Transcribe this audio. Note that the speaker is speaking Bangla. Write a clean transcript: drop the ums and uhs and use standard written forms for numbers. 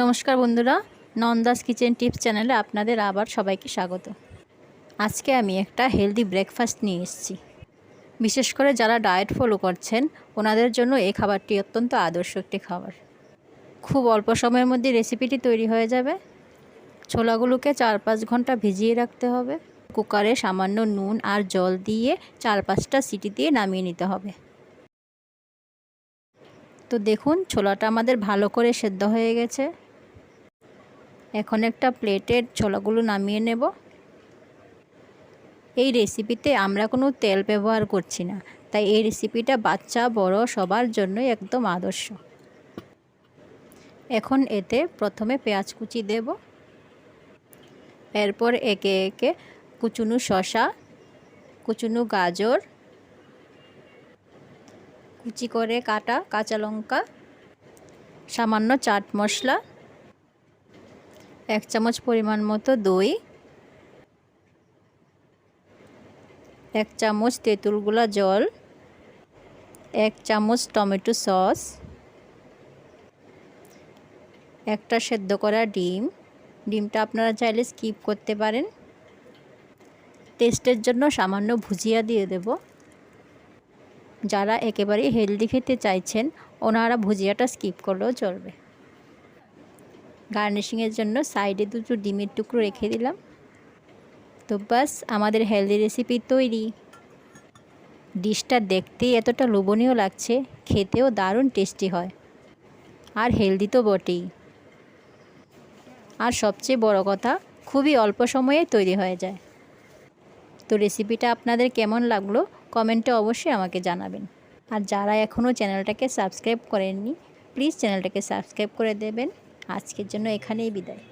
নমস্কার বন্ধুরা, নন্দাস কিচেন টিপস চ্যানেলে আপনাদের আবার সবাইকে স্বাগত। আজকে আমি একটা হেলদি ব্রেকফাস্ট নিয়ে এসেছি। বিশেষ করে যারা ডায়েট ফলো করছেন ওনাদের জন্য এই খাবারটি অত্যন্ত আদর্শ একটি খাবার। খুব অল্প সময়ের মধ্যে রেসিপিটি তৈরি হয়ে যাবে। ছোলাগুলোকে 4-5 ঘন্টা ভিজিয়ে রাখতে হবে। কুকারে সামান্য নুন আর জল দিয়ে 4-5টা সিটি দিয়ে নামিয়ে নিতে হবে। তো দেখুন, ছোলাটা আমাদের ভালো করে সেদ্ধ হয়ে গেছে। এখন একটা প্লেটে ছোলাগুলো নামিয়ে নেব। এই রেসিপিতে আমরা কোনো তেল ব্যবহার করছি না, তাই এই রেসিপিটা বাচ্চা বড় সবার জন্যই একদম আদর্শ। এখন এতে প্রথমে পেঁয়াজ কুচি দেব, এরপর একে একে কুচুনো শসা, কুচুনো গাজর, কুচি করে কাটা কাঁচা লঙ্কা, সামান্য চাট মশলা, 1 চামচ পরিমাণ মতো দই, 1 চামচ তেঁতুল গুলা জল, 1 চামচ টমেটো সস, একটা সেদ্ধ করা ডিম। ডিমটা আপনারা চাইলে স্কিপ করতে পারেন। টেস্টের জন্য সামান্য ভুজিয়া দিয়ে দেব। যারা একেবারেই হেলদি খেতে চাইছেন ওনারা ভুজিয়াটা স্কিপ করলেও চলবে। গার্নিশিংয়ের জন্য সাইডে 2টো ডিমের টুকরো রেখে দিলাম। তো বাস, আমাদের হেলদি রেসিপি তৈরি। ডিশটা দেখতেই এতটা লোভনীয় লাগছে, খেতেও দারুণ টেস্টি হয়, আর হেলদি তো বটেই। আর সবচেয়ে বড় কথা, খুবই অল্প সময়ে তৈরি হয়ে যায়। তো রেসিপিটা আপনাদের কেমন লাগলো কমেন্টে অবশ্যই আমাকে জানাবেন। আর যারা এখনও চ্যানেলটাকে সাবস্ক্রাইব করেননি প্লিজ চ্যানেলটাকে সাবস্ক্রাইব করে দেবেন। আজকের জন্য এখানেই বিদায়।